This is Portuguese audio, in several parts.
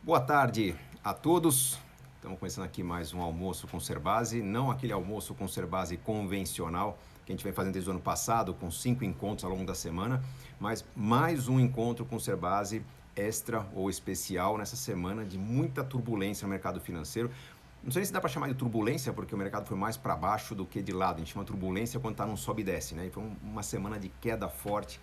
Boa tarde a todos. Estamos começando aqui mais um almoço com Serbase, não aquele almoço com Serbase convencional que a gente vem fazendo desde o ano passado, com 5 encontros ao longo da semana, mas mais um encontro com Serbase extra ou especial nessa semana de muita turbulência no mercado financeiro. Não sei se dá para chamar de turbulência, porque o mercado foi mais para baixo do que de lado. A gente chama turbulência quando está num sobe e desce, né? E foi uma semana de queda forte.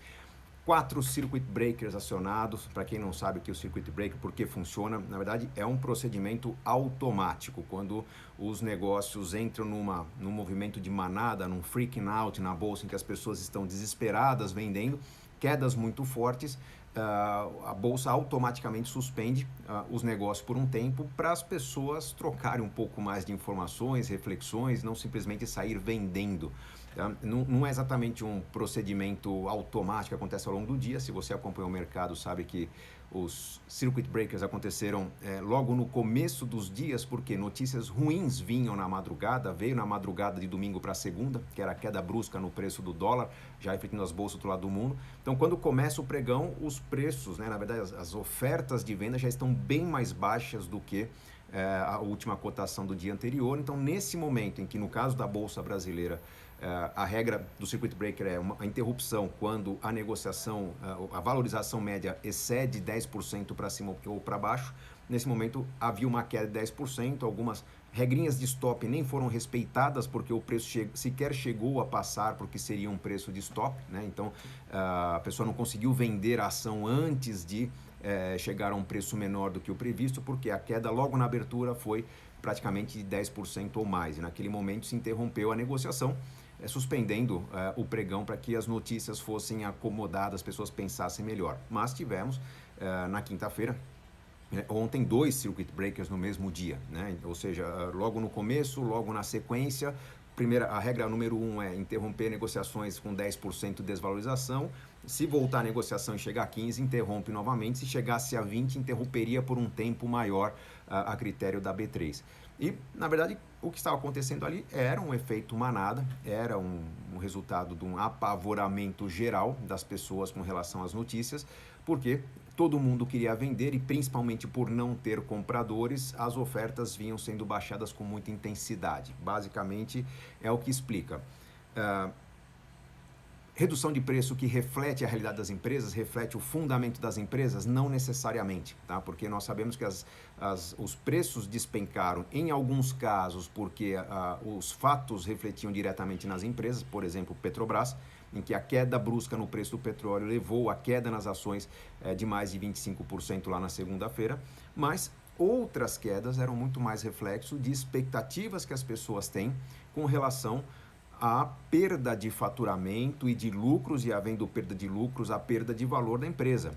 4 circuit breakers acionados. Para quem não sabe o que é o circuit breaker, por que funciona, na verdade é um procedimento automático. Quando os negócios entram num movimento de manada, num freaking out na bolsa, em que as pessoas estão desesperadas vendendo, quedas muito fortes, a bolsa automaticamente suspende os negócios por um tempo para as pessoas trocarem um pouco mais de informações, reflexões, não simplesmente sair vendendo. Tá? Não é exatamente um procedimento automático que acontece ao longo do dia. Se você acompanha o mercado, sabe que os circuit breakers aconteceram logo no começo dos dias, porque notícias ruins vinham na madrugada, veio na madrugada de domingo para segunda, que era a queda brusca no preço do dólar, já refletindo as bolsas do outro lado do mundo. Então, quando começa o pregão, os preços, na verdade, as ofertas de venda já estão bem mais baixas do que a última cotação do dia anterior. Então, nesse momento em que, no caso da Bolsa Brasileira, a regra do circuit breaker é a interrupção quando a negociação, a valorização média excede 10% para cima ou para baixo. Nesse momento havia uma queda de 10%, algumas regrinhas de stop nem foram respeitadas porque o preço sequer chegou a passar porque seria um preço de stop, né? Então a pessoa não conseguiu vender a ação antes de chegar a um preço menor do que o previsto, porque a queda logo na abertura foi praticamente de 10% ou mais, e naquele momento se interrompeu a negociação, suspendendo o pregão para que as notícias fossem acomodadas, as pessoas pensassem melhor. Mas tivemos na quinta-feira, ontem, 2 circuit breakers no mesmo dia, né? Ou seja, logo no começo, logo na sequência. A regra número 1 é interromper negociações com 10% de desvalorização. Se voltar a negociação e chegar a 15, interrompe novamente. Se chegasse a 20, interromperia por um tempo maior a critério da B3. E, na verdade, o que estava acontecendo ali era um efeito manada, era um resultado de um apavoramento geral das pessoas com relação às notícias, porque todo mundo queria vender e, principalmente por não ter compradores, as ofertas vinham sendo baixadas com muita intensidade. Basicamente, é o que explica. Redução de preço que reflete a realidade das empresas, reflete o fundamento das empresas? Não necessariamente, tá? Porque nós sabemos que os preços despencaram em alguns casos porque os fatos refletiam diretamente nas empresas, por exemplo, Petrobras, em que a queda brusca no preço do petróleo levou a queda nas ações de mais de 25% lá na segunda-feira, mas outras quedas eram muito mais reflexo de expectativas que as pessoas têm com relação a perda de faturamento e de lucros, e havendo perda de lucros, a perda de valor da empresa.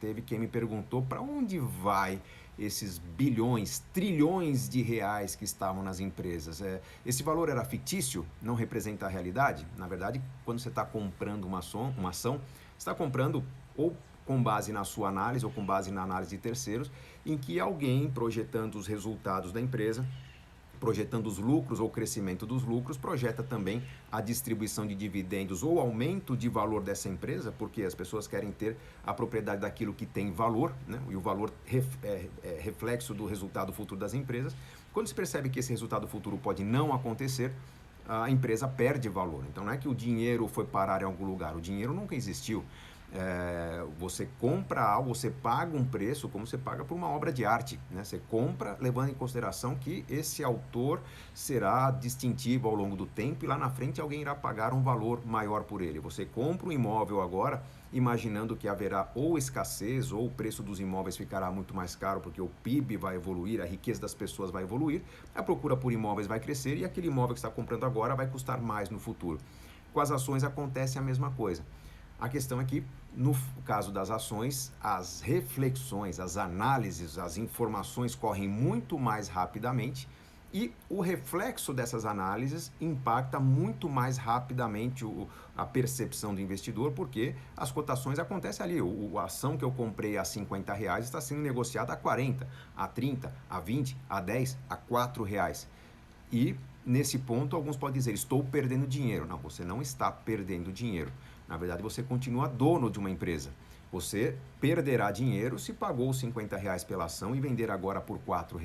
Teve quem me perguntou para onde vai esses bilhões, trilhões de reais que estavam nas empresas. Esse valor era fictício? Não representa a realidade? Na verdade, quando você está comprando uma ação, você está comprando ou com base na sua análise ou com base na análise de terceiros, em que alguém projetando os resultados da empresa, projetando os lucros ou crescimento dos lucros, projeta também a distribuição de dividendos ou aumento de valor dessa empresa, porque as pessoas querem ter a propriedade daquilo que tem valor, né? E o valor é reflexo do resultado futuro das empresas. Quando se percebe que esse resultado futuro pode não acontecer, a empresa perde valor. Então não é que o dinheiro foi parar em algum lugar, o dinheiro nunca existiu. Você compra algo, você paga um preço como você paga por uma obra de arte, né? Você compra levando em consideração que esse autor será distintivo ao longo do tempo e lá na frente alguém irá pagar um valor maior por ele. Você compra um imóvel agora imaginando que haverá ou escassez ou o preço dos imóveis ficará muito mais caro porque o PIB vai evoluir, a riqueza das pessoas vai evoluir, a procura por imóveis vai crescer e aquele imóvel que está comprando agora vai custar mais no futuro. Com as ações acontece a mesma coisa. A questão é que, no caso das ações, as reflexões, as análises, as informações correm muito mais rapidamente e o reflexo dessas análises impacta muito mais rapidamente a percepção do investidor, porque as cotações acontecem ali. A ação que eu comprei a R$50 está sendo negociada a 40, a 30, a 20, a 10, a R$4. E nesse ponto, alguns podem dizer, estou perdendo dinheiro. Não, você não está perdendo dinheiro. Na verdade, você continua dono de uma empresa. Você perderá dinheiro se pagou R$ 50 pela ação e vender agora por R$ 4.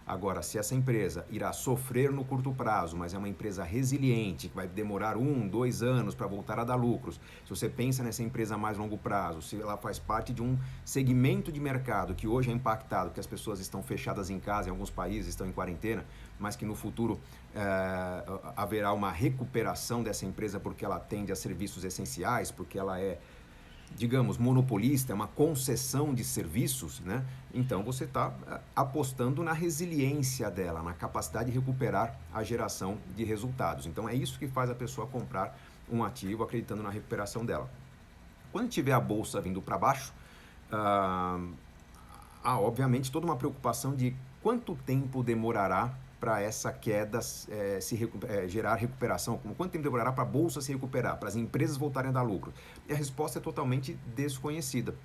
Agora, se essa empresa irá sofrer no curto prazo, mas é uma empresa resiliente, que vai demorar 2 anos para voltar a dar lucros, se você pensa nessa empresa a mais longo prazo, se ela faz parte de um segmento de mercado que hoje é impactado, que as pessoas estão fechadas em casa, em alguns países estão em quarentena, mas que no futuro haverá uma recuperação dessa empresa porque ela atende a serviços essenciais, porque ela é, digamos, monopolista, é uma concessão de serviços, né? Então você está apostando na resiliência dela, na capacidade de recuperar a geração de resultados. Então é isso que faz a pessoa comprar um ativo acreditando na recuperação dela. Quando tiver a bolsa vindo para baixo, há obviamente toda uma preocupação de quanto tempo demorará para essa queda gerar recuperação, quanto tempo demorará para a bolsa se recuperar, para as empresas voltarem a dar lucro? E a resposta é totalmente desconhecida.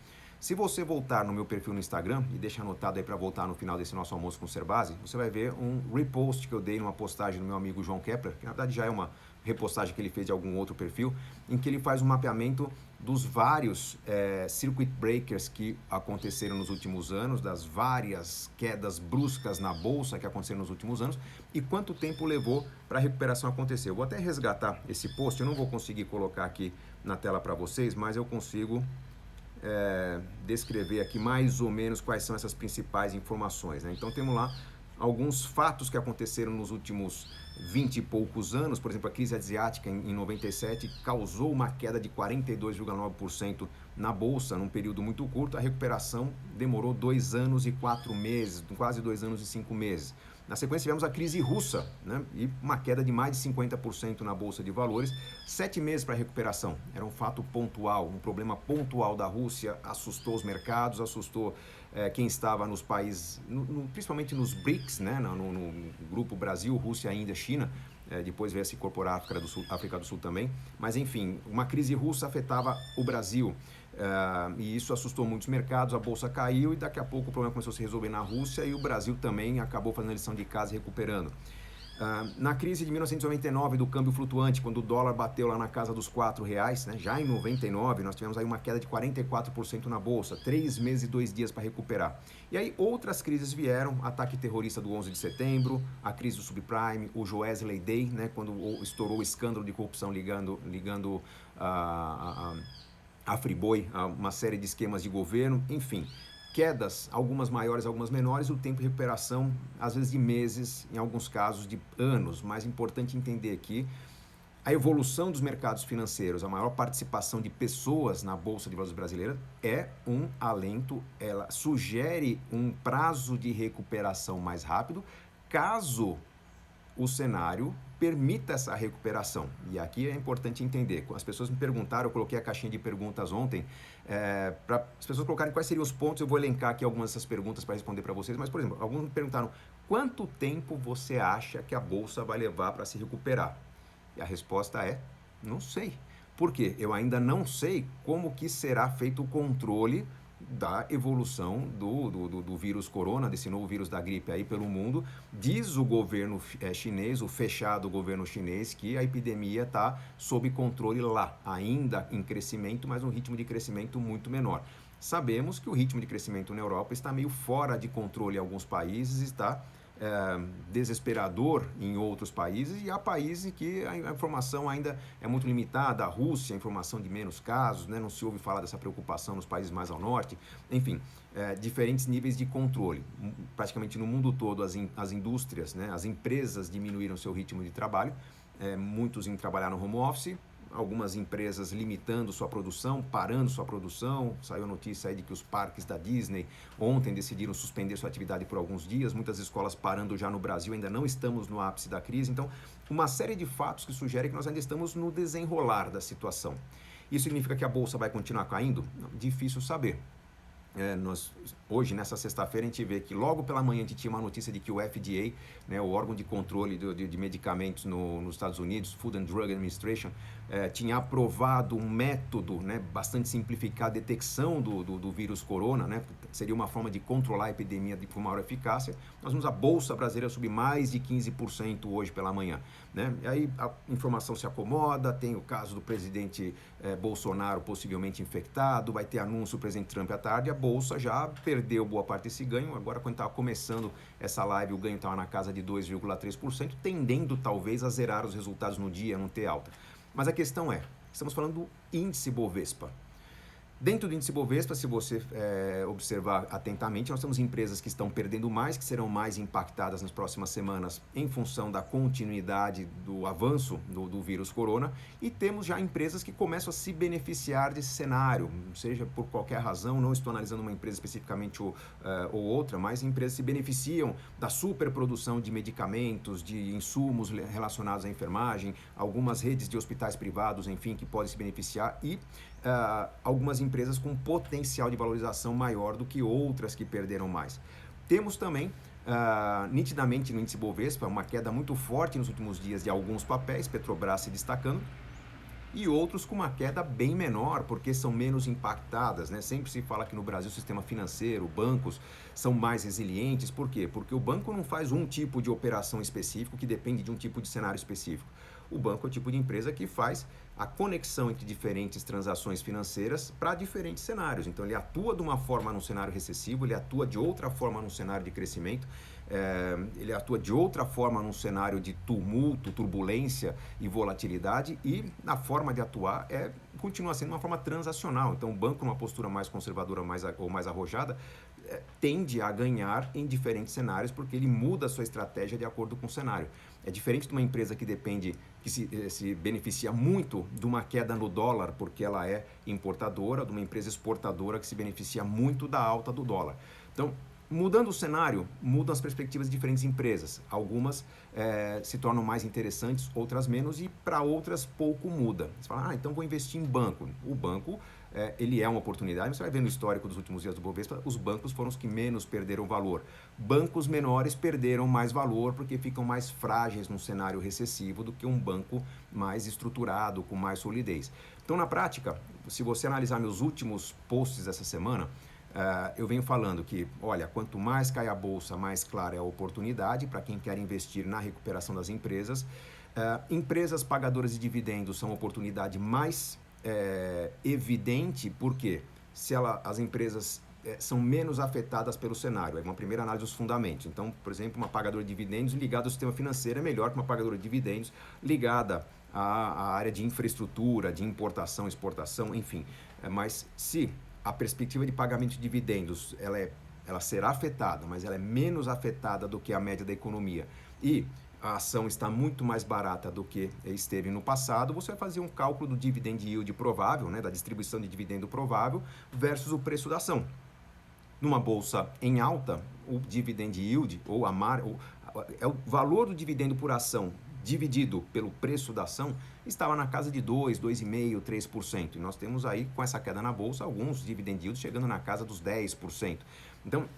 Se você voltar no meu perfil no Instagram, e deixa anotado aí para voltar no final desse nosso almoço com Cerbasi, você vai ver um repost que eu dei numa postagem do meu amigo João Kepler, que na verdade já é uma repostagem que ele fez de algum outro perfil, em que ele faz um mapeamento dos vários circuit breakers que aconteceram nos últimos anos, das várias quedas bruscas na bolsa que aconteceram nos últimos anos e quanto tempo levou para a recuperação acontecer. Eu vou até resgatar esse post, eu não vou conseguir colocar aqui na tela para vocês, mas eu consigo descrever aqui mais ou menos quais são essas principais informações, né? Então temos lá alguns fatos que aconteceram nos últimos 20 e poucos anos. Por exemplo, a crise asiática em 97 causou uma queda de 42,9% na bolsa num período muito curto. A recuperação demorou 2 anos e 4 meses, quase 2 anos e 5 meses. Na sequência tivemos a crise russa, né? E uma queda de mais de 50% na bolsa de valores, 7 meses para recuperação. Era um fato pontual, um problema pontual da Rússia, assustou os mercados, assustou quem estava nos países, principalmente nos BRICS, né? no grupo Brasil, Rússia, Índia, China, depois veio a se incorporar a África do Sul também, mas enfim, uma crise russa afetava o Brasil. E isso assustou muitos mercados, a bolsa caiu e daqui a pouco o problema começou a se resolver na Rússia e o Brasil também acabou fazendo a lição de casa e recuperando. Na crise de 1999 do câmbio flutuante, quando o dólar bateu lá na casa dos R$4, né, já em 99 nós tivemos aí uma queda de 44% na bolsa, 3 meses e 2 dias para recuperar. E aí outras crises vieram, ataque terrorista do 11 de setembro, a crise do subprime, o Joesley Day, né, quando estourou o escândalo de corrupção ligando a Friboi, uma série de esquemas de governo, enfim. Quedas, algumas maiores, algumas menores, o tempo de recuperação, às vezes de meses, em alguns casos de anos. Mas é importante entender que a evolução dos mercados financeiros, a maior participação de pessoas na Bolsa de Valores brasileira é um alento, ela sugere um prazo de recuperação mais rápido, caso o cenário permita essa recuperação. E aqui é importante entender. As pessoas me perguntaram, eu coloquei a caixinha de perguntas ontem, para as pessoas colocarem quais seriam os pontos. Eu vou elencar aqui algumas dessas perguntas para responder para vocês, mas, por exemplo, alguns me perguntaram quanto tempo você acha que a Bolsa vai levar para se recuperar? E a resposta é, não sei. Por quê? Eu ainda não sei como que será feito o controle da evolução do vírus corona, desse novo vírus da gripe aí pelo mundo. Diz o governo chinês, o fechado governo chinês, que a epidemia está sob controle lá, ainda em crescimento, mas um ritmo de crescimento muito menor. Sabemos que o ritmo de crescimento na Europa está meio fora de controle em alguns países, está desesperador em outros países, e há países em que a informação ainda é muito limitada. A Rússia, a informação de menos casos, né? Não se ouve falar dessa preocupação nos países mais ao norte, enfim, diferentes níveis de controle. Praticamente no mundo todo as indústrias, né? As empresas diminuíram seu ritmo de trabalho, muitos em trabalhar no home office, algumas empresas limitando sua produção, parando sua produção. Saiu a notícia aí de que os parques da Disney ontem decidiram suspender sua atividade por alguns dias, muitas escolas parando já no Brasil, ainda não estamos no ápice da crise. Então, uma série de fatos que sugerem que nós ainda estamos no desenrolar da situação. Isso significa que a Bolsa vai continuar caindo? Não, difícil saber. Hoje, nessa sexta-feira, a gente vê que logo pela manhã a gente tinha uma notícia de que o FDA, né, o órgão de controle de medicamentos nos Estados Unidos, Food and Drug Administration, tinha aprovado um método, né, bastante simplificado de detecção do vírus corona, né, seria uma forma de controlar a epidemia com maior eficácia. Nós vimos a Bolsa Brasileira subir mais de 15% hoje pela manhã. Né? E aí a informação se acomoda, tem o caso do presidente Bolsonaro possivelmente infectado, vai ter anúncio do presidente Trump à tarde, a Bolsa já perdeu boa parte desse ganho. Agora, quando estava começando essa live, o ganho estava na casa de 2,3%, tendendo talvez a zerar os resultados no dia, não ter alta. Mas a questão é, estamos falando do índice Bovespa. Dentro do índice Bovespa, se você observar atentamente, nós temos empresas que estão perdendo mais, que serão mais impactadas nas próximas semanas em função da continuidade do avanço do vírus corona, e temos já empresas que começam a se beneficiar desse cenário, seja por qualquer razão, não estou analisando uma empresa especificamente ou outra, mas empresas se beneficiam da superprodução de medicamentos, de insumos relacionados à enfermagem, algumas redes de hospitais privados, enfim, que podem se beneficiar, e algumas empresas com potencial de valorização maior do que outras que perderam mais. Temos também, nitidamente no índice Bovespa, uma queda muito forte nos últimos dias de alguns papéis, Petrobras se destacando, e outros com uma queda bem menor, porque são menos impactadas, né? Sempre se fala que no Brasil o sistema financeiro, bancos são mais resilientes. Por quê? Porque o banco não faz um tipo de operação específico que depende de um tipo de cenário específico. O banco é o tipo de empresa que faz a conexão entre diferentes transações financeiras para diferentes cenários. Então ele atua de uma forma num cenário recessivo, ele atua de outra forma num cenário de crescimento, ele atua de outra forma num cenário de tumulto, turbulência e volatilidade, e na forma de atuar continua sendo uma forma transacional. Então o banco, numa postura mais conservadora ou mais arrojada, tende a ganhar em diferentes cenários, porque ele muda a sua estratégia de acordo com o cenário. É diferente de uma empresa que se beneficia muito de uma queda no dólar, porque ela é importadora, de uma empresa exportadora que se beneficia muito da alta do dólar. Então, mudando o cenário, mudam as perspectivas de diferentes empresas. Algumas se tornam mais interessantes, outras menos, e para outras pouco muda. Você fala, então vou investir em banco. O banco, ele é uma oportunidade. Você vai ver no histórico dos últimos dias do Bovespa, os bancos foram os que menos perderam valor. Bancos menores perderam mais valor porque ficam mais frágeis num cenário recessivo do que um banco mais estruturado, com mais solidez. Então, na prática, se você analisar meus últimos posts dessa semana, eu venho falando que, olha, quanto mais cai a bolsa, mais clara é a oportunidade para quem quer investir na recuperação das empresas. Empresas pagadoras de dividendos são uma oportunidade mais evidente, porque se as empresas são menos afetadas pelo cenário. É uma primeira análise dos fundamentos. Então, por exemplo, uma pagadora de dividendos ligada ao sistema financeiro é melhor que uma pagadora de dividendos ligada à área de infraestrutura, de importação, exportação, enfim. Mas se a perspectiva de pagamento de dividendos ela será afetada, mas ela é menos afetada do que a média da economia, e a ação está muito mais barata do que esteve no passado, você vai fazer um cálculo do dividend yield provável, né, da distribuição de dividendo provável, versus o preço da ação. Numa bolsa em alta, o dividend yield, é o valor do dividendo por ação dividido pelo preço da ação, estava na casa de 2, 2,5%, 3%. E nós temos aí, com essa queda na bolsa, alguns dividend yields chegando na casa dos 10%. Então,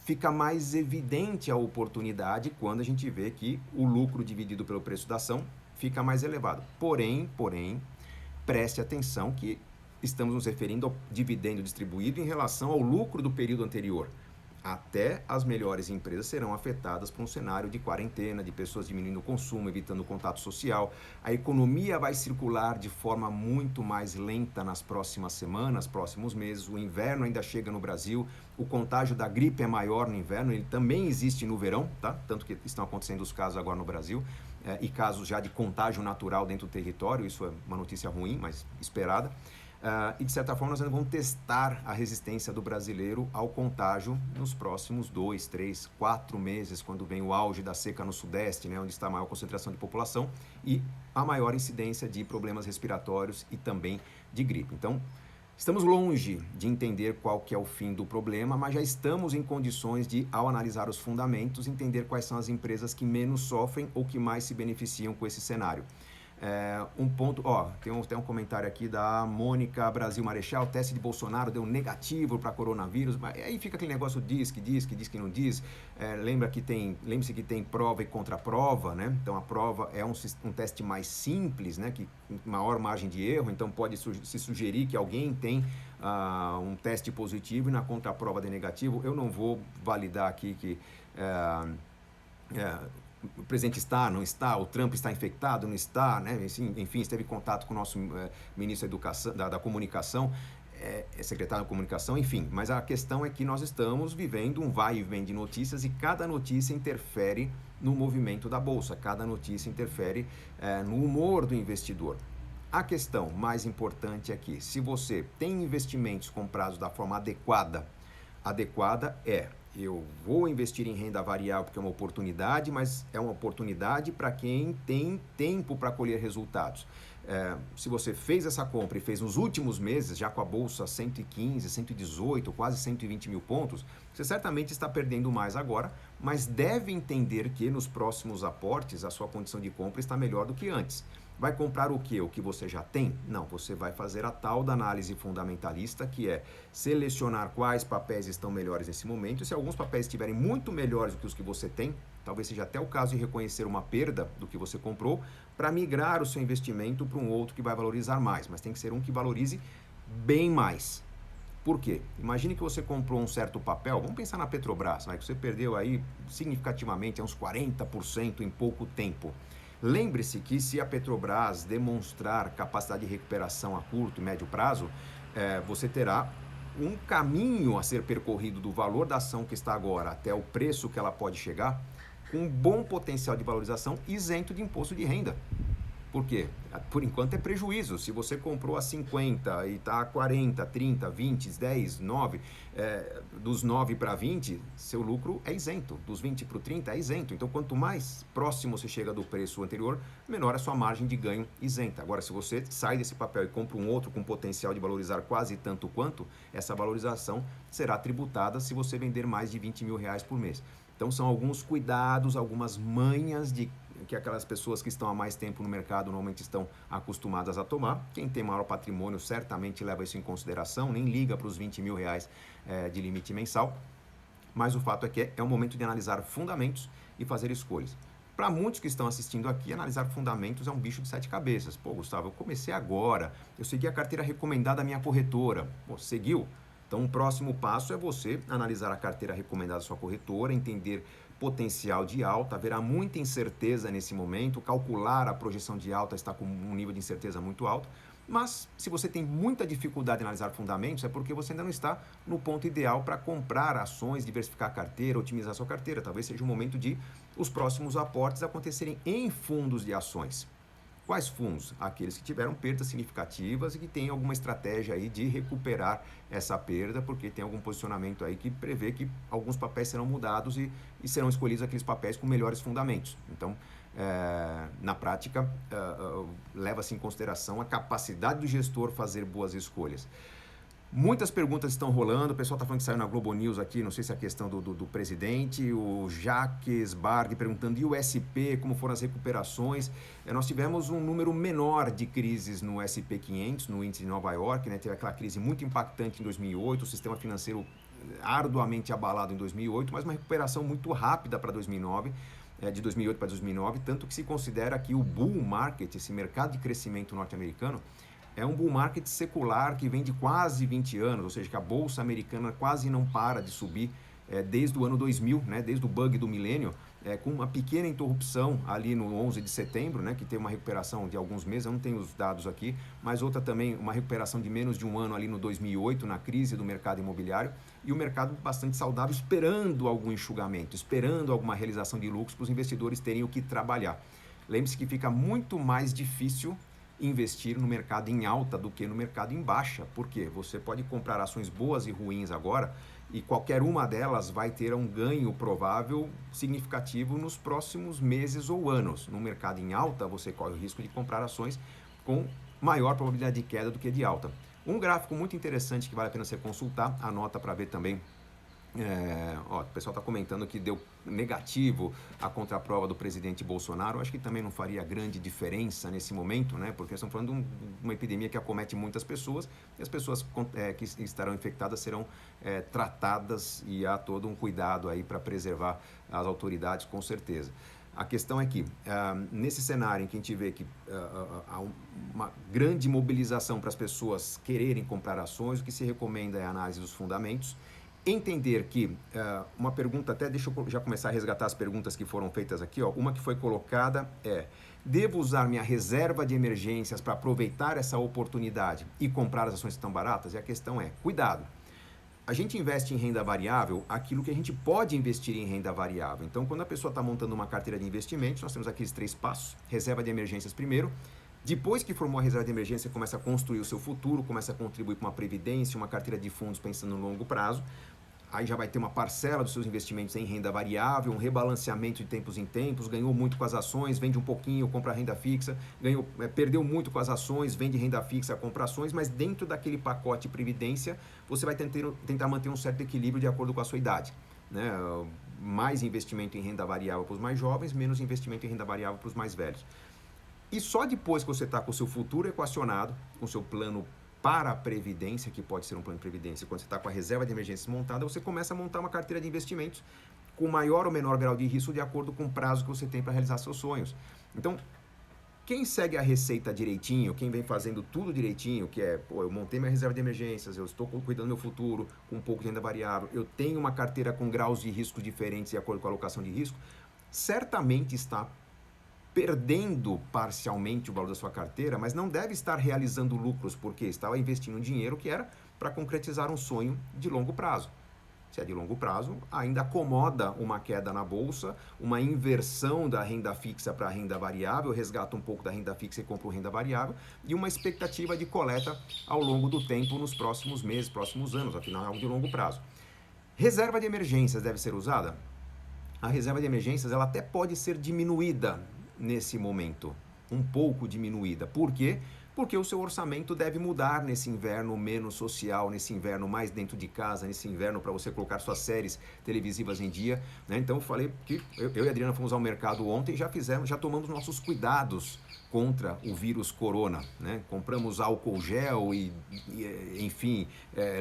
fica mais evidente a oportunidade quando a gente vê que o lucro dividido pelo preço da ação fica mais elevado. Porém, preste atenção que estamos nos referindo ao dividendo distribuído em relação ao lucro do período anterior. Até as melhores empresas serão afetadas por um cenário de quarentena, de pessoas diminuindo o consumo, evitando o contato social. A economia vai circular de forma muito mais lenta nas próximas semanas, próximos meses. O inverno ainda chega no Brasil, o contágio da gripe é maior no inverno, ele também existe no verão, tá? Tanto que estão acontecendo os casos agora no Brasil, e casos já de contágio natural dentro do território. Isso é uma notícia ruim, mas esperada. E de certa forma nós ainda vamos testar a resistência do brasileiro ao contágio nos próximos 2, 3, 4 meses, quando vem o auge da seca no Sudeste, né, onde está a maior concentração de população e a maior incidência de problemas respiratórios e também de gripe. Então, estamos longe de entender qual que é o fim do problema, mas já estamos em condições de, ao analisar os fundamentos, entender quais são as empresas que menos sofrem ou que mais se beneficiam com esse cenário. Um ponto, tem um comentário aqui da Mônica Brasil Marechal: teste de Bolsonaro deu negativo para coronavírus, mas aí fica aquele negócio diz que não diz. Lembre-se que tem prova e contraprova, né? Então a prova é um teste mais simples, né? Que maior margem de erro, então pode se sugerir que alguém tem um teste positivo e na contraprova de negativo. Eu não vou validar aqui que o presidente está, não está, o Trump está infectado, não está, né? Enfim, esteve em contato com o nosso ministro da Educação, da Comunicação, secretário da Comunicação, enfim. Mas a questão é que nós estamos vivendo um vai e vem de notícias e cada notícia interfere no movimento da Bolsa, cada notícia interfere no humor do investidor. A questão mais importante é que, se você tem investimentos comprados da forma adequada eu vou investir em renda variável porque é uma oportunidade, mas é uma oportunidade para quem tem tempo para colher resultados. Se você fez essa compra e fez nos últimos meses, já com a bolsa 115, 118, quase 120 mil pontos, você certamente está perdendo mais agora, mas deve entender que nos próximos aportes a sua condição de compra está melhor do que antes. Vai comprar o quê? O que você já tem? Não, você vai fazer a tal da análise fundamentalista, que é selecionar quais papéis estão melhores nesse momento. E se alguns papéis estiverem muito melhores do que os que você tem, talvez seja até o caso de reconhecer uma perda do que você comprou, para migrar o seu investimento para um outro que vai valorizar mais. Mas tem que ser um que valorize bem mais. Por quê? Imagine que você comprou um certo papel, vamos pensar na Petrobras, né, que você perdeu aí significativamente uns 40% em pouco tempo. Lembre-se que se a Petrobras demonstrar capacidade de recuperação a curto e médio prazo, você terá um caminho a ser percorrido do valor da ação que está agora até o preço que ela pode chegar, com um bom potencial de valorização isento de imposto de renda. Por quê? Por enquanto é prejuízo. Se você comprou a 50 e está a 40, 30, 20, 10, 9, dos 9 para 20, seu lucro é isento. Dos 20 para o 30 é isento. Então, quanto mais próximo você chega do preço anterior, menor a sua margem de ganho isenta. Agora, se você sai desse papel e compra um outro com potencial de valorizar quase tanto quanto, essa valorização será tributada se você vender mais de 20 mil reais por mês. Então, são alguns cuidados, algumas manhas que aquelas pessoas que estão há mais tempo no mercado normalmente estão acostumadas a tomar. Quem tem maior patrimônio certamente leva isso em consideração, nem liga para os 20 mil reais de limite mensal. Mas o fato é que é um momento de analisar fundamentos e fazer escolhas. Para muitos que estão assistindo aqui, analisar fundamentos é um bicho de 7 cabeças. Pô, Gustavo, eu comecei agora, eu segui a carteira recomendada da minha corretora. Pô, seguiu? Então, o próximo passo é você analisar a carteira recomendada da sua corretora, entender potencial de alta, haverá muita incerteza nesse momento, calcular a projeção de alta está com um nível de incerteza muito alto, mas se você tem muita dificuldade em analisar fundamentos, é porque você ainda não está no ponto ideal para comprar ações, diversificar a carteira, otimizar a sua carteira. Talvez seja o momento de os próximos aportes acontecerem em fundos de ações. Quais fundos? Aqueles que tiveram perdas significativas e que têm alguma estratégia aí de recuperar essa perda, porque tem algum posicionamento aí que prevê que alguns papéis serão mudados e serão escolhidos aqueles papéis com melhores fundamentos. Então, na prática, leva-se em consideração a capacidade do gestor fazer boas escolhas. Muitas perguntas estão rolando, o pessoal está falando que saiu na Globo News aqui, não sei se é a questão do presidente, o Jacques Barg perguntando, e o SP, como foram as recuperações? Nós tivemos um número menor de crises no SP500, no índice de Nova York, né? Teve aquela crise muito impactante em 2008, o sistema financeiro arduamente abalado em 2008, mas uma recuperação muito rápida para 2009, de 2008 para 2009, tanto que se considera que o bull market, esse mercado de crescimento norte-americano, é um bull market secular que vem de quase 20 anos, ou seja, que a bolsa americana quase não para de subir desde o ano 2000, né, desde o bug do milênio, com uma pequena interrupção ali no 11 de setembro, né, que teve uma recuperação de alguns meses, eu não tenho os dados aqui, mas outra também, uma recuperação de menos de um ano ali no 2008, na crise do mercado imobiliário, e o mercado bastante saudável, esperando algum enxugamento, esperando alguma realização de lucros para os investidores terem o que trabalhar. Lembre-se que fica muito mais difícil investir no mercado em alta do que no mercado em baixa. Por quê? Você pode comprar ações boas e ruins agora e qualquer uma delas vai ter um ganho provável significativo nos próximos meses ou anos. No mercado em alta, você corre o risco de comprar ações com maior probabilidade de queda do que de alta. Um gráfico muito interessante que vale a pena você consultar, anota para ver também O pessoal está comentando que deu negativo a contraprova do presidente Bolsonaro. Acho que também não faria grande diferença nesse momento, né? Porque estamos falando de uma epidemia que acomete muitas pessoas e as pessoas que estarão infectadas serão tratadas e há todo um cuidado aí para preservar as autoridades, com certeza. A questão é que, nesse cenário em que a gente vê que há uma grande mobilização para as pessoas quererem comprar ações, o que se recomenda é a análise dos fundamentos. Entender que, uma pergunta, até deixa eu já começar a resgatar as perguntas que foram feitas aqui, ó. Uma que foi colocada devo usar minha reserva de emergências para aproveitar essa oportunidade e comprar as ações que estão baratas? E a questão é, cuidado, a gente investe em renda variável aquilo que a gente pode investir em renda variável. Então, quando a pessoa está montando uma carteira de investimentos, nós temos aqui os 3 passos: reserva de emergências primeiro. Depois que formou a reserva de emergência, começa a construir o seu futuro, começa a contribuir para uma previdência, uma carteira de fundos pensando no longo prazo. Aí já vai ter uma parcela dos seus investimentos em renda variável, um rebalanceamento de tempos em tempos, ganhou muito com as ações, vende um pouquinho, compra renda fixa, perdeu muito com as ações, vende renda fixa, compra ações, mas dentro daquele pacote previdência, você vai tentar manter um certo equilíbrio de acordo com a sua idade, né? Mais investimento em renda variável para os mais jovens, menos investimento em renda variável para os mais velhos. E só depois que você está com o seu futuro equacionado, com o seu plano para a previdência, que pode ser um plano de previdência, quando você está com a reserva de emergência montada, você começa a montar uma carteira de investimentos com maior ou menor grau de risco de acordo com o prazo que você tem para realizar seus sonhos. Então, quem segue a receita direitinho, quem vem fazendo tudo direitinho, que é, eu montei minha reserva de emergências, eu estou cuidando do meu futuro com um pouco de renda variável, eu tenho uma carteira com graus de risco diferentes de acordo com a alocação de risco, certamente está perdendo parcialmente o valor da sua carteira, mas não deve estar realizando lucros, porque estava investindo dinheiro que era para concretizar um sonho de longo prazo. Se é de longo prazo, ainda acomoda uma queda na bolsa, uma inversão da renda fixa para a renda variável, resgata um pouco da renda fixa e compra renda variável, e uma expectativa de coleta ao longo do tempo nos próximos meses, próximos anos, afinal é algo de longo prazo. Reserva de emergências deve ser usada? A reserva de emergências ela até pode ser diminuída nesse momento, um pouco diminuída. Por quê? Porque o seu orçamento deve mudar nesse inverno menos social, nesse inverno mais dentro de casa, nesse inverno para você colocar suas séries televisivas em dia, né? Então eu falei que eu e a Adriana fomos ao mercado ontem e já tomamos nossos cuidados contra o vírus corona, né? Compramos álcool gel enfim,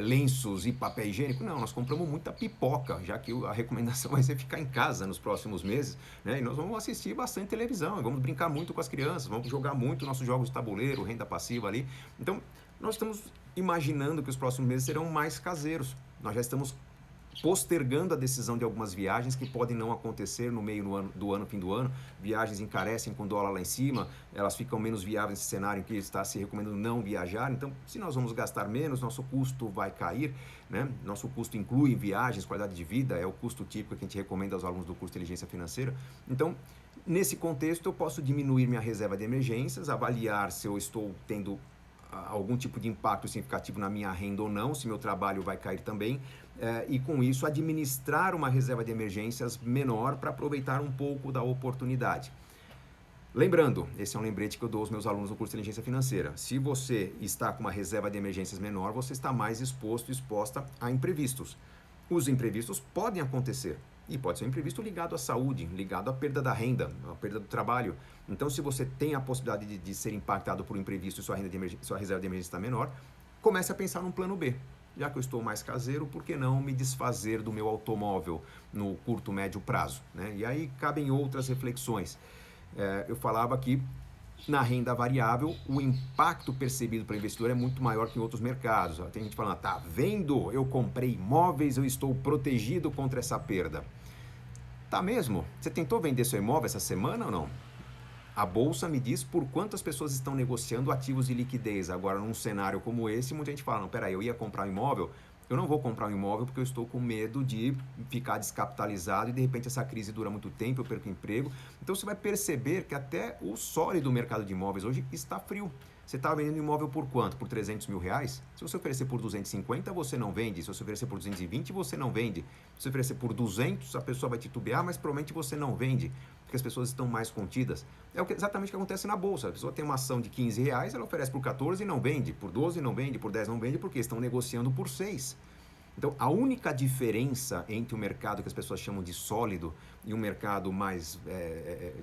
lenços e papel higiênico. Não, nós compramos muita pipoca, já que a recomendação vai ser ficar em casa nos próximos meses, né? E nós vamos assistir bastante televisão, vamos brincar muito com as crianças, vamos jogar muito nossos jogos de tabuleiro, renda passiva ali. Então, nós estamos imaginando que os próximos meses serão mais caseiros. Nós já estamos postergando a decisão de algumas viagens que podem não acontecer no meio do ano, fim do ano. Viagens encarecem com o dólar lá em cima, elas ficam menos viáveis nesse cenário em que está se recomendando não viajar. Então, se nós vamos gastar menos, nosso custo vai cair, né? Nosso custo inclui viagens, qualidade de vida, é o custo típico que a gente recomenda aos alunos do curso de Inteligência Financeira. Então, nesse contexto, eu posso diminuir minha reserva de emergências, avaliar se eu estou tendo algum tipo de impacto significativo na minha renda ou não, se meu trabalho vai cair também, e com isso administrar uma reserva de emergências menor para aproveitar um pouco da oportunidade. Lembrando, esse é um lembrete que eu dou aos meus alunos no curso de Inteligência Financeira. Se você está com uma reserva de emergências menor, você está mais exposta a imprevistos. Os imprevistos podem acontecer. E pode ser um imprevisto ligado à saúde, ligado à perda da renda, à perda do trabalho. Então, se você tem a possibilidade de ser impactado por um imprevisto e sua reserva de emergência está menor, comece a pensar num plano B. Já que eu estou mais caseiro, por que não me desfazer do meu automóvel no curto, médio prazo, né? E aí cabem outras reflexões. Eu falava que na renda variável, o impacto percebido para o investidor é muito maior que em outros mercados. Tem gente falando, tá vendo? Eu comprei imóveis, eu estou protegido contra essa perda. Tá mesmo? Você tentou vender seu imóvel essa semana ou não? A bolsa me diz por quantas pessoas estão negociando ativos de liquidez. Agora, num cenário como esse, muita gente fala, não, peraí, eu ia comprar um imóvel, eu não vou comprar um imóvel porque eu estou com medo de ficar descapitalizado e de repente essa crise dura muito tempo, eu perco o emprego. Então você vai perceber que até o sólido mercado de imóveis hoje está frio. Você está vendendo imóvel por quanto? Por 300 mil reais? Se você oferecer por 250, você não vende. Se você oferecer por 220, você não vende. Se você oferecer por 200, a pessoa vai titubear, mas provavelmente você não vende, porque as pessoas estão mais contidas. É exatamente o que acontece na bolsa. A pessoa tem uma ação de 15 reais, ela oferece por 14 e não vende, por 12 não vende, por 10 não vende, porque estão negociando por 6. Então, a única diferença entre o mercado que as pessoas chamam de sólido e um mercado mais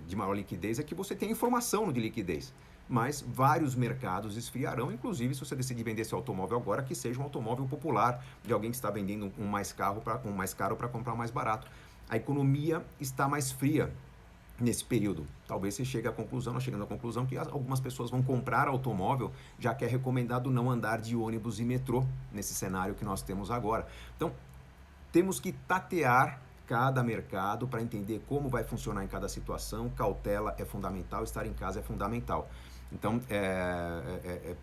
de maior liquidez é que você tem informação de liquidez. Mas vários mercados esfriarão, inclusive se você decidir vender seu automóvel agora, que seja um automóvel popular, de alguém que está vendendo um mais caro para comprar um mais barato. A economia está mais fria nesse período. Talvez você chegue à conclusão, nós chegamos à conclusão que algumas pessoas vão comprar automóvel, já que é recomendado não andar de ônibus e metrô nesse cenário que nós temos agora. Então, temos que tatear cada mercado para entender como vai funcionar em cada situação. Cautela é fundamental, estar em casa é fundamental. Então, é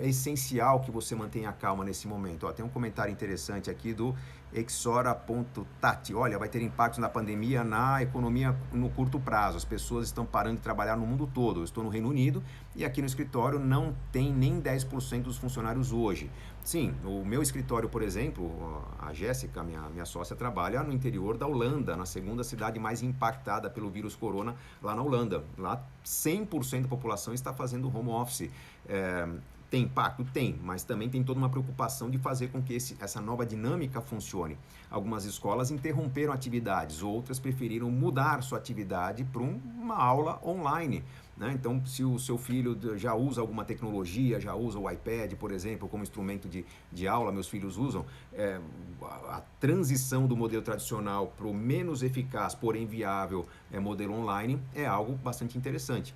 essencial que você mantenha a calma nesse momento. Ó, tem um comentário interessante aqui do Exora.tati. Olha, vai ter impactos na pandemia na economia no curto prazo. As pessoas estão parando de trabalhar no mundo todo. Eu estou no Reino Unido e aqui no escritório não tem nem 10% dos funcionários hoje. Sim, o meu escritório, por exemplo, a Jéssica, minha sócia, trabalha no interior da Holanda, na segunda cidade mais impactada pelo vírus corona, lá na Holanda. Lá 100% da população está fazendo home office. Tem impacto? Tem, mas também tem toda uma preocupação de fazer com que essa nova dinâmica funcione. Algumas escolas interromperam atividades, outras preferiram mudar sua atividade para uma aula online. Né? Então, se o seu filho já usa alguma tecnologia, já usa o iPad, por exemplo, como instrumento de aula, meus filhos usam, a transição do modelo tradicional para o menos eficaz, porém viável, modelo online, é algo bastante interessante.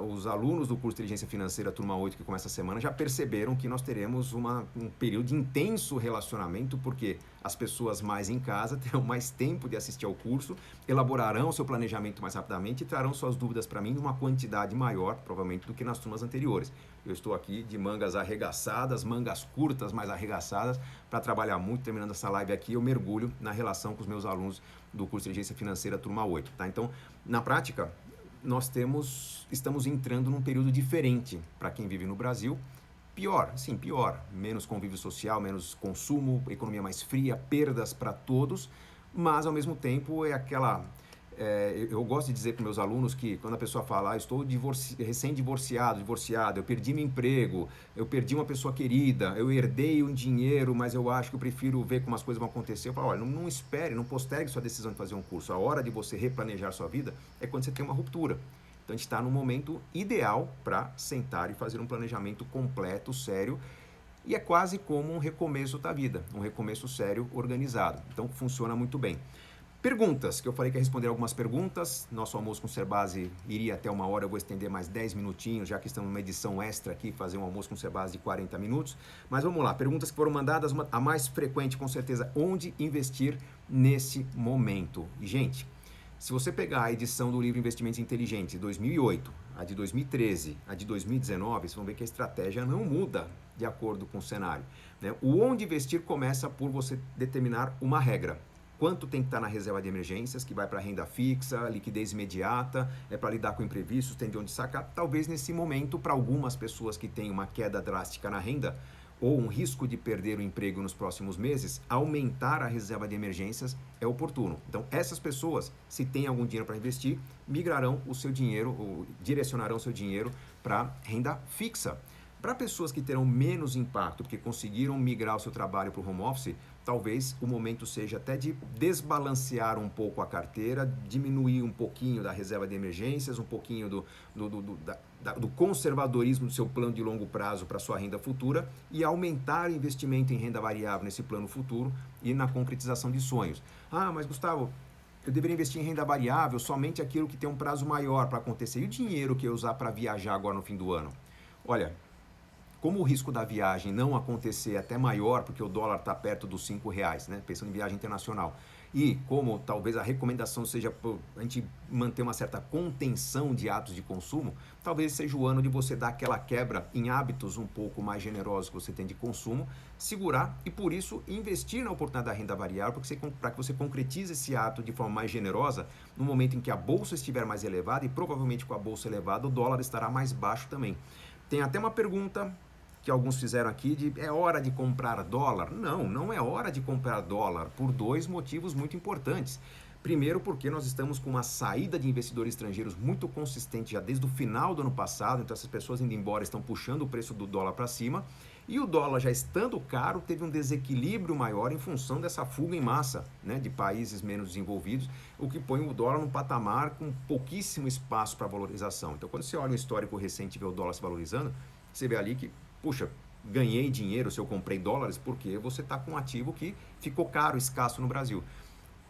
Os alunos do curso de Inteligência Financeira, turma 8, que começa a semana, já perceberam que nós teremos um período de intenso relacionamento, porque as pessoas mais em casa terão mais tempo de assistir ao curso, elaborarão o seu planejamento mais rapidamente e trarão suas dúvidas para mim numa quantidade maior, provavelmente, do que nas turmas anteriores. Eu estou aqui de mangas arregaçadas, mangas curtas, mas arregaçadas, para trabalhar muito. Terminando essa live aqui, eu mergulho na relação com os meus alunos do curso de Inteligência Financeira, turma 8. Tá? Então, na prática, nós estamos entrando num período diferente para quem vive no Brasil. Pior, sim, pior. Menos convívio social, menos consumo, economia mais fria, perdas para todos, mas ao mesmo tempo é aquela... eu gosto de dizer para meus alunos que quando a pessoa fala, estou recém-divorciado, eu perdi meu emprego, eu perdi uma pessoa querida, eu herdei um dinheiro, mas eu acho que eu prefiro ver como as coisas vão acontecer. Eu falo, olha, não espere, não postergue sua decisão de fazer um curso. A hora de você replanejar sua vida é quando você tem uma ruptura. Então a gente está no momento ideal para sentar e fazer um planejamento completo, sério, e é quase como um recomeço da vida, um recomeço sério, organizado. Então funciona muito bem. Perguntas, que eu falei que ia responder algumas perguntas. Nosso almoço com Cerbasi iria até 1 hora, eu vou estender mais 10 minutinhos, já que estamos numa edição extra aqui, fazer um almoço com Cerbasi de 40 minutos. Mas vamos lá, perguntas que foram mandadas, a mais frequente com certeza, onde investir nesse momento? E, gente, se você pegar a edição do livro Investimentos Inteligentes de 2008, a de 2013, a de 2019, vocês vão ver que a estratégia não muda de acordo com o cenário. Né? O onde investir começa por você determinar uma regra. Quanto tem que estar na reserva de emergências, que vai para renda fixa, liquidez imediata, é para lidar com imprevistos, tem de onde sacar. Talvez nesse momento, para algumas pessoas que têm uma queda drástica na renda ou um risco de perder o emprego nos próximos meses, aumentar a reserva de emergências é oportuno. Então, essas pessoas, se têm algum dinheiro para investir, migrarão o seu dinheiro, ou direcionarão o seu dinheiro para renda fixa. Para pessoas que terão menos impacto, porque conseguiram migrar o seu trabalho para o home office, talvez o momento seja até de desbalancear um pouco a carteira, diminuir um pouquinho da reserva de emergências, um pouquinho do conservadorismo do seu plano de longo prazo para sua renda futura e aumentar o investimento em renda variável nesse plano futuro e na concretização de sonhos. Ah, mas Gustavo, eu deveria investir em renda variável somente aquilo que tem um prazo maior para acontecer. E o dinheiro que eu usar para viajar agora no fim do ano? Olha, como o risco da viagem não acontecer até maior, porque o dólar está perto dos R$5, né? Pensando em viagem internacional, e como talvez a recomendação seja a gente manter uma certa contenção de atos de consumo, talvez seja o ano de você dar aquela quebra em hábitos um pouco mais generosos que você tem de consumo, segurar e por isso investir na oportunidade da renda variável para que você concretize esse ato de forma mais generosa no momento em que a bolsa estiver mais elevada e provavelmente com a bolsa elevada o dólar estará mais baixo também. Tem até uma pergunta que alguns fizeram aqui de é hora de comprar dólar? Não, não é hora de comprar dólar por dois motivos muito importantes. Primeiro, porque nós estamos com uma saída de investidores estrangeiros muito consistente já desde o final do ano passado, então essas pessoas indo embora estão puxando o preço do dólar para cima. E o dólar já estando caro, teve um desequilíbrio maior em função dessa fuga em massa, né, de países menos desenvolvidos, o que põe o dólar num patamar com pouquíssimo espaço para valorização. Então, quando você olha um histórico recente e vê o dólar se valorizando, você vê ali que, puxa, ganhei dinheiro se eu comprei dólares, porque você está com um ativo que ficou caro, escasso no Brasil.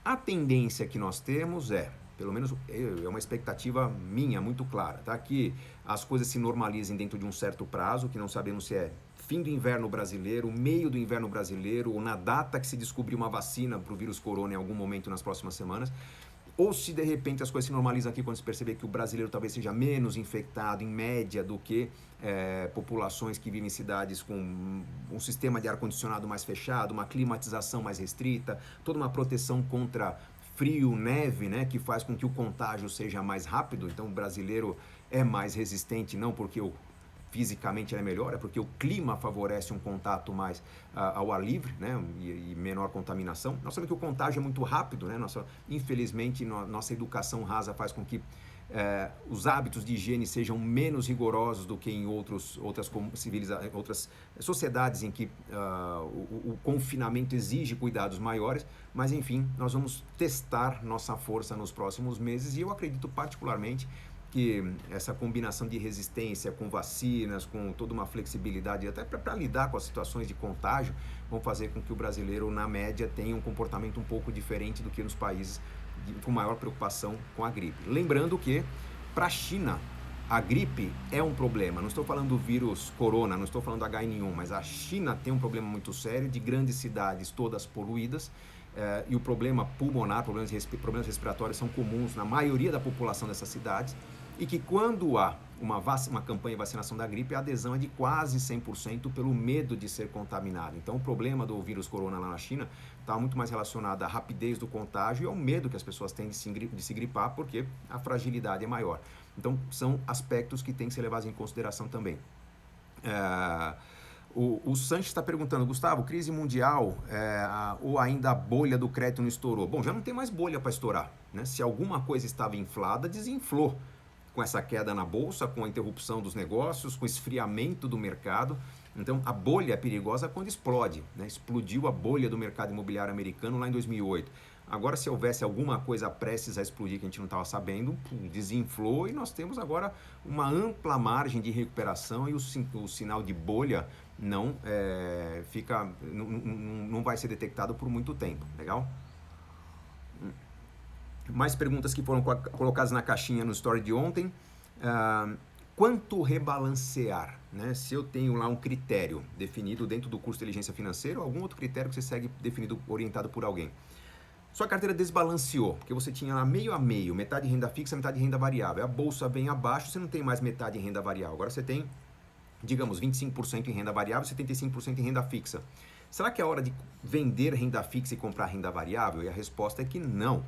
A tendência que nós temos pelo menos é uma expectativa minha muito clara, tá? Que as coisas se normalizem dentro de um certo prazo, que não sabemos se é fim do inverno brasileiro, meio do inverno brasileiro, ou na data que se descobrir uma vacina para o vírus corona em algum momento nas próximas semanas, ou se de repente as coisas se normalizam aqui quando se perceber que o brasileiro talvez seja menos infectado em média do que populações que vivem em cidades com um sistema de ar-condicionado mais fechado, uma climatização mais restrita, toda uma proteção contra frio, neve, né, que faz com que o contágio seja mais rápido. Então o brasileiro é mais resistente, não porque fisicamente ele é melhor, é porque o clima favorece um contato mais ao ar livre, né, e menor contaminação. Nós sabemos que o contágio é muito rápido, né, infelizmente nossa educação rasa faz com que os hábitos de higiene sejam menos rigorosos do que em outras sociedades em que o confinamento exige cuidados maiores, mas enfim, nós vamos testar nossa força nos próximos meses e eu acredito particularmente que essa combinação de resistência com vacinas, com toda uma flexibilidade, até para lidar com as situações de contágio, vão fazer com que o brasileiro, na média, tenha um comportamento um pouco diferente do que nos países com maior preocupação com a gripe. Lembrando que, para a China, a gripe é um problema. Não estou falando do vírus corona, não estou falando do H1N1, mas a China tem um problema muito sério de grandes cidades todas poluídas, e o problema pulmonar, problemas respiratórios são comuns na maioria da população dessas cidades, e que quando há uma campanha de vacinação da gripe, a adesão é de quase 100% pelo medo de ser contaminado. Então, o problema do vírus corona lá na China está muito mais relacionado à rapidez do contágio e ao medo que as pessoas têm de se gripar, porque a fragilidade é maior. Então, são aspectos que têm que ser levados em consideração também. O Sanches está perguntando, Gustavo, crise mundial ou ainda a bolha do crédito não estourou? Bom, já não tem mais bolha para estourar, né? Se alguma coisa estava inflada, desinflou. Com essa queda na bolsa, com a interrupção dos negócios, com o esfriamento do mercado. Então, a bolha é perigosa quando explode, né? Explodiu a bolha do mercado imobiliário americano lá em 2008. Agora, se houvesse alguma coisa prestes a explodir que a gente não estava sabendo, desinflou e nós temos agora uma ampla margem de recuperação e o sinal de bolha não vai ser detectado por muito tempo, legal? Mais perguntas que foram colocadas na caixinha no story de ontem. Quanto rebalancear? Né? Se eu tenho lá um critério definido dentro do curso de inteligência financeira ou algum outro critério que você segue definido, orientado por alguém. Sua carteira desbalanceou, porque você tinha lá meio a meio, metade renda fixa, metade renda variável. A bolsa vem abaixo, você não tem mais metade em renda variável. Agora você tem, digamos, 25% em renda variável, 75% em renda fixa. Será que é hora de vender renda fixa e comprar renda variável? E a resposta é que não.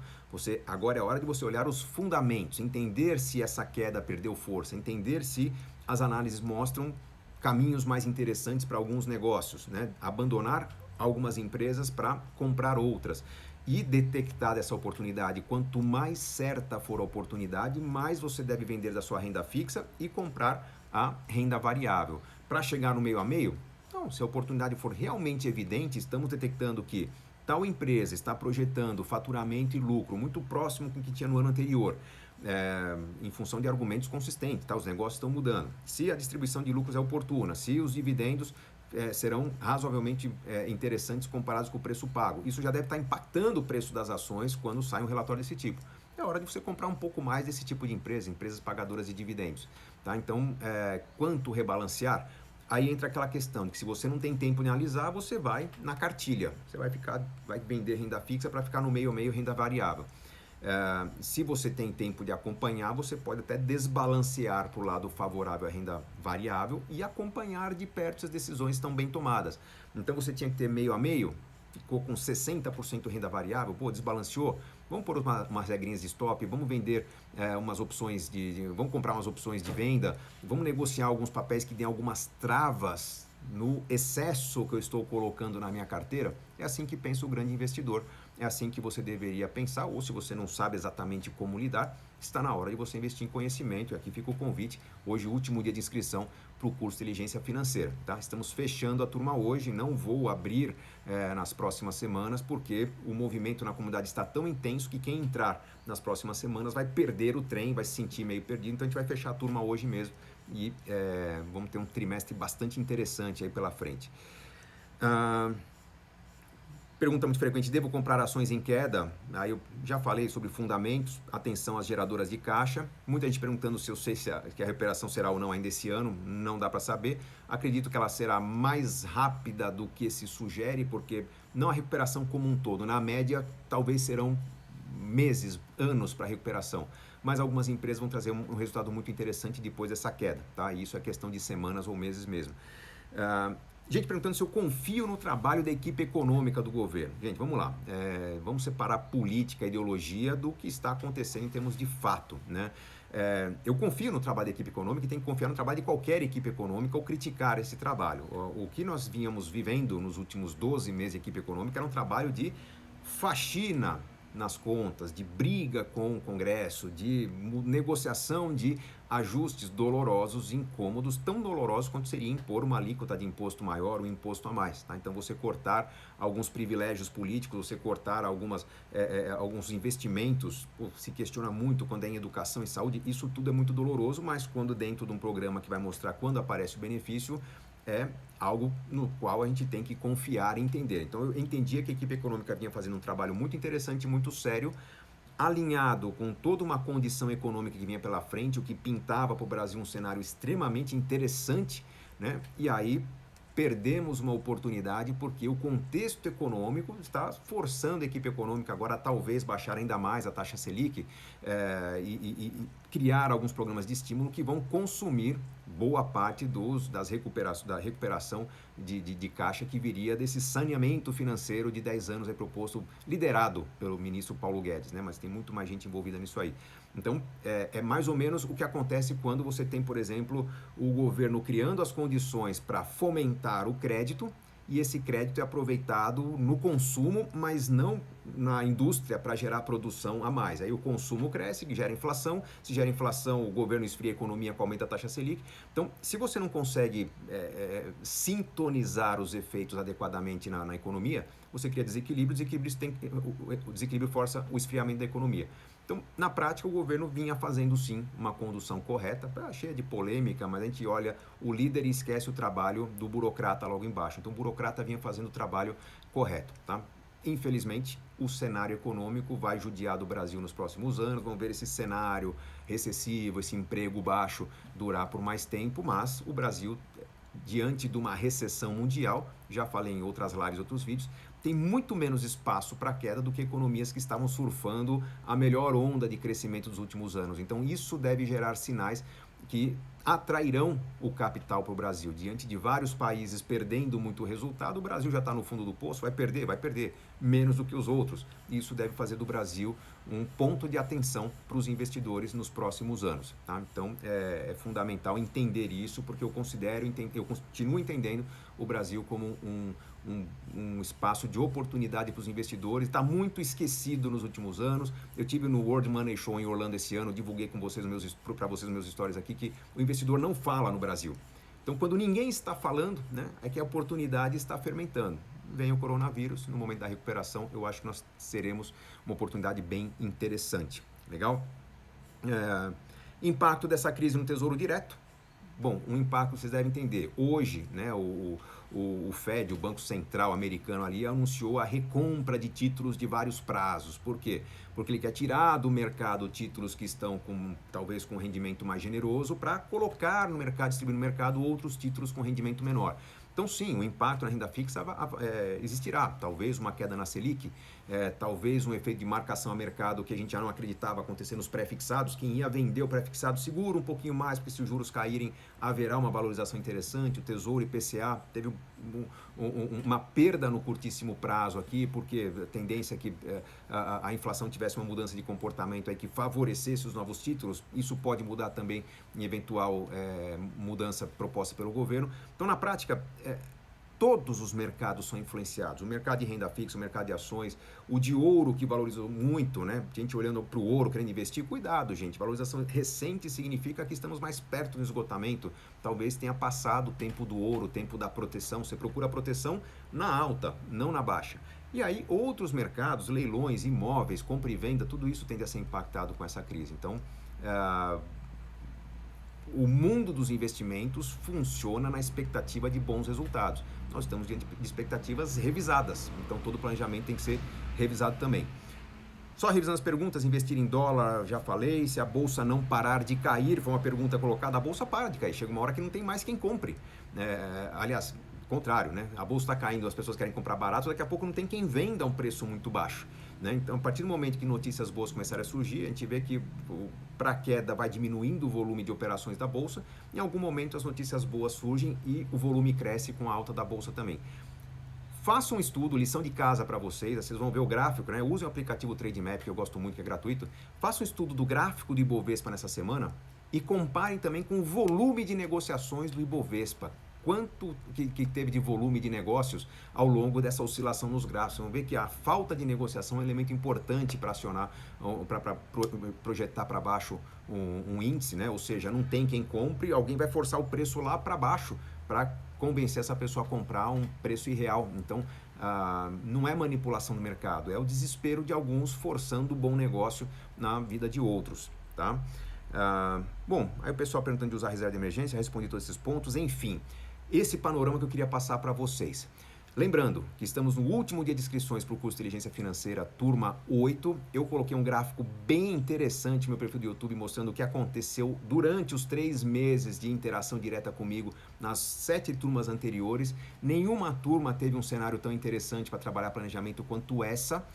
Agora é hora de você olhar os fundamentos, entender se essa queda perdeu força, entender se as análises mostram caminhos mais interessantes para alguns negócios, né? Abandonar algumas empresas para comprar outras e detectar essa oportunidade. Quanto mais certa for a oportunidade, mais você deve vender da sua renda fixa e comprar a renda variável. Para chegar no meio a meio, não, se a oportunidade for realmente evidente, estamos detectando que tal empresa está projetando faturamento e lucro muito próximo do que tinha no ano anterior, em função de argumentos consistentes, tá? Os negócios estão mudando. Se a distribuição de lucros é oportuna, se os dividendos serão razoavelmente interessantes comparados com o preço pago. Isso já deve estar impactando o preço das ações quando sai um relatório desse tipo. É hora de você comprar um pouco mais desse tipo de empresas pagadoras de dividendos. Tá? Então, quanto rebalancear? Aí entra aquela questão de que se você não tem tempo de analisar, você vai na cartilha. Você vai vender renda fixa para ficar no meio a meio renda variável. Se você tem tempo de acompanhar, você pode até desbalancear para o lado favorável à renda variável e acompanhar de perto se as decisões estão bem tomadas. Então você tinha que ter meio a meio, ficou com 60% renda variável, desbalanceou. Vamos pôr umas regrinhas de stop, vamos vender umas opções vamos comprar umas opções de venda, vamos negociar alguns papéis que têm algumas travas no excesso que eu estou colocando na minha carteira? É assim que pensa o grande investidor. É assim que você deveria pensar, ou se você não sabe exatamente como lidar, está na hora de você investir em conhecimento. E aqui fica o convite, hoje, último dia de inscrição para o curso de Inteligência Financeira. Tá? Estamos fechando a turma hoje, não vou abrir nas próximas semanas, porque o movimento na comunidade está tão intenso que quem entrar nas próximas semanas vai perder o trem, vai se sentir meio perdido, então a gente vai fechar a turma hoje mesmo e vamos ter um trimestre bastante interessante aí pela frente. Pergunta muito frequente, devo comprar ações em queda? Aí eu já falei sobre fundamentos, atenção às geradoras de caixa. Muita gente perguntando se eu sei se a recuperação será ou não ainda esse ano, não dá para saber. Acredito que ela será mais rápida do que se sugere, porque não a recuperação como um todo. Na média, talvez serão meses, anos para recuperação. Mas algumas empresas vão trazer um resultado muito interessante depois dessa queda, tá? E isso é questão de semanas ou meses mesmo. Gente perguntando se eu confio no trabalho da equipe econômica do governo. Gente, vamos lá. Vamos separar política e ideologia do que está acontecendo em termos de fato, né? Eu confio no trabalho da equipe econômica e tenho que confiar no trabalho de qualquer equipe econômica ou criticar esse trabalho. O que nós vínhamos vivendo nos últimos 12 meses de equipe econômica era um trabalho de faxina nas contas, de briga com o Congresso, de negociação de ajustes dolorosos, incômodos, tão dolorosos quanto seria impor uma alíquota de imposto maior ou imposto a mais. Tá? Então, você cortar alguns privilégios políticos, você cortar alguns investimentos, se questiona muito quando é em educação e saúde, isso tudo é muito doloroso, mas quando dentro de um programa que vai mostrar quando aparece o benefício, é algo no qual a gente tem que confiar e entender. Então, eu entendia que a equipe econômica vinha fazendo um trabalho muito interessante, muito sério, alinhado com toda uma condição econômica que vinha pela frente, o que pintava para o Brasil um cenário extremamente interessante, né? E aí perdemos uma oportunidade porque o contexto econômico está forçando a equipe econômica agora a talvez baixar ainda mais a taxa Selic e criar alguns programas de estímulo que vão consumir boa parte da recuperação de caixa que viria desse saneamento financeiro de 10 anos aí proposto, liderado pelo ministro Paulo Guedes, né? Mas tem muito mais gente envolvida nisso aí. Então, é mais ou menos o que acontece quando você tem, por exemplo, o governo criando as condições para fomentar o crédito e esse crédito é aproveitado no consumo, mas não na indústria para gerar produção a mais. Aí o consumo cresce, que gera inflação, se gera inflação, o governo esfria a economia, aumenta a taxa Selic. Então, se você não consegue sintonizar os efeitos adequadamente na economia, você cria desequilíbrio, o desequilíbrio força o esfriamento da economia. Então, na prática, o governo vinha fazendo sim uma condução correta, cheia de polêmica, mas a gente olha o líder e esquece o trabalho do burocrata logo embaixo. Então, o burocrata vinha fazendo o trabalho correto, tá? Infelizmente, o cenário econômico vai judiar do Brasil nos próximos anos, vamos ver esse cenário recessivo, esse emprego baixo durar por mais tempo, mas o Brasil, diante de uma recessão mundial, já falei em outras lives, outros vídeos, tem muito menos espaço para queda do que economias que estavam surfando a melhor onda de crescimento dos últimos anos. Então, isso deve gerar sinais que atrairão o capital para o Brasil. Diante de vários países perdendo muito resultado, o Brasil já está no fundo do poço, vai perder menos do que os outros. Isso deve fazer do Brasil um ponto de atenção para os investidores nos próximos anos. Tá? Então, é fundamental entender isso, porque eu continuo entendendo o Brasil como um espaço de oportunidade para os investidores. Está muito esquecido nos últimos anos. Eu tive no World Money Show em Orlando esse ano, divulguei para vocês os meus stories aqui, que o investidor não fala no Brasil. Então, quando ninguém está falando, né, é que a oportunidade está fermentando. Vem o coronavírus, no momento da recuperação, eu acho que nós seremos uma oportunidade bem interessante. Legal? Impacto dessa crise no Tesouro Direto. Bom, um impacto vocês devem entender. Hoje, né, o Fed, o Banco Central americano ali, anunciou a recompra de títulos de vários prazos. Por quê? Porque ele quer tirar do mercado títulos que estão talvez com rendimento mais generoso para colocar no mercado, distribuir no mercado outros títulos com rendimento menor. Então, sim, o impacto na renda fixa existirá. Talvez uma queda na Selic, talvez um efeito de marcação a mercado que a gente já não acreditava acontecer nos pré-fixados. Quem ia vender o pré-fixado segura um pouquinho mais, porque se os juros caírem, haverá uma valorização interessante. O Tesouro IPCA teve uma perda no curtíssimo prazo aqui, porque a tendência é que a inflação tivesse uma mudança de comportamento aí que favorecesse os novos títulos, isso pode mudar também em eventual mudança proposta pelo governo. Então, na prática, todos os mercados são influenciados. O mercado de renda fixa, o mercado de ações, o de ouro que valorizou muito, né? Gente olhando para o ouro, querendo investir. Cuidado, gente. Valorização recente significa que estamos mais perto do esgotamento. Talvez tenha passado o tempo do ouro, o tempo da proteção. Você procura a proteção na alta, não na baixa. E aí, outros mercados, leilões, imóveis, compra e venda, tudo isso tende a ser impactado com essa crise. Então, o mundo dos investimentos funciona na expectativa de bons resultados. Nós estamos diante de expectativas revisadas, então todo planejamento tem que ser revisado também. Só revisando as perguntas, investir em dólar, já falei, se a bolsa não parar de cair, foi uma pergunta colocada, a bolsa para de cair, chega uma hora que não tem mais quem compre. Aliás, contrário, né? A bolsa está caindo, as pessoas querem comprar barato, daqui a pouco não tem quem venda a um preço muito baixo. Né? Então, a partir do momento que notícias boas começarem a surgir, a gente vê que para a queda vai diminuindo o volume de operações da bolsa, em algum momento as notícias boas surgem e o volume cresce com a alta da bolsa também. Faça um estudo, lição de casa para vocês, vocês vão ver o gráfico, né? Usem o aplicativo Trademap, que eu gosto muito, que é gratuito. Faça um estudo do gráfico do Ibovespa nessa semana e comparem também com o volume de negociações do Ibovespa. Quanto que teve de volume de negócios ao longo dessa oscilação nos gráficos. Vamos ver que a falta de negociação é um elemento importante para acionar, para projetar para baixo um índice, né? Ou seja, não tem quem compre, alguém vai forçar o preço lá para baixo para convencer essa pessoa a comprar um preço irreal. Então, não é manipulação do mercado, é o desespero de alguns forçando o bom negócio na vida de outros, tá? Bom, aí o pessoal perguntando de usar reserva de emergência, respondi todos esses pontos, enfim. Esse panorama que eu queria passar para vocês. Lembrando que estamos no último dia de inscrições para o curso de Inteligência Financeira, turma 8. Eu coloquei um gráfico bem interessante no meu perfil do YouTube, mostrando o que aconteceu durante os 3 meses de interação direta comigo nas 7 turmas anteriores. Nenhuma turma teve um cenário tão interessante para trabalhar planejamento quanto essa.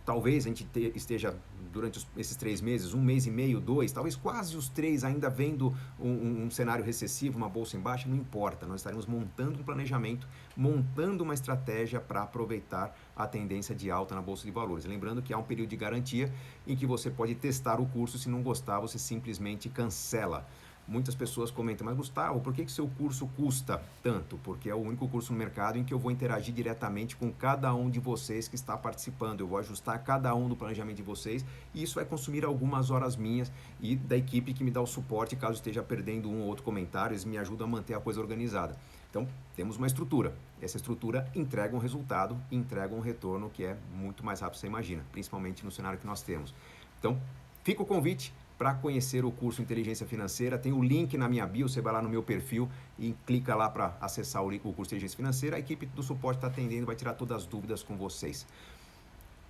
Talvez a gente esteja, durante esses 3 meses, 1 mês e meio, 2, talvez quase os 3 ainda vendo um cenário recessivo, uma bolsa em baixa, não importa. Nós estaremos montando um planejamento, montando uma estratégia para aproveitar a tendência de alta na Bolsa de Valores. Lembrando que há um período de garantia em que você pode testar o curso, se não gostar, você simplesmente cancela. Muitas pessoas comentam, mas Gustavo, por que seu curso custa tanto? Porque é o único curso no mercado em que eu vou interagir diretamente com cada um de vocês que está participando. Eu vou ajustar cada um do planejamento de vocês e isso vai consumir algumas horas minhas e da equipe que me dá o suporte caso esteja perdendo um ou outro comentário. Eles me ajudam a manter a coisa organizada. Então, temos uma estrutura. Essa estrutura entrega um resultado, entrega um retorno que é muito mais rápido do que você imagina, principalmente no cenário que nós temos. Então, fica o convite para conhecer o curso Inteligência Financeira. Tem o link na minha bio, você vai lá no meu perfil e clica lá para acessar o curso Inteligência Financeira. A equipe do suporte está atendendo, vai tirar todas as dúvidas com vocês.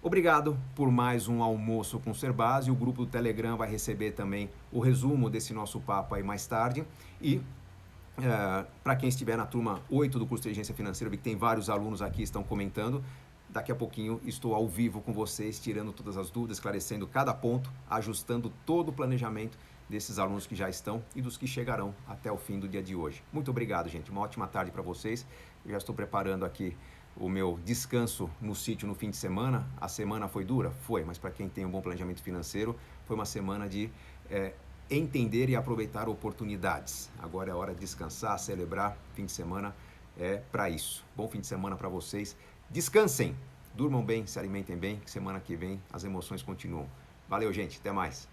Obrigado por mais um almoço com Serbase. O grupo do Telegram vai receber também o resumo desse nosso papo aí mais tarde. E para quem estiver na turma 8 do curso Inteligência Financeira, eu vi que tem vários alunos aqui que estão comentando. Daqui a pouquinho estou ao vivo com vocês, tirando todas as dúvidas, esclarecendo cada ponto, ajustando todo o planejamento desses alunos que já estão e dos que chegarão até o fim do dia de hoje. Muito obrigado, gente. Uma ótima tarde para vocês. Eu já estou preparando aqui o meu descanso no sítio no fim de semana. A semana foi dura? Foi, mas para quem tem um bom planejamento financeiro, foi uma semana de entender e aproveitar oportunidades. Agora é hora de descansar, celebrar. Fim de semana é para isso. Bom fim de semana para vocês. Descansem, durmam bem, se alimentem bem, que semana que vem as emoções continuam. Valeu, gente, até mais.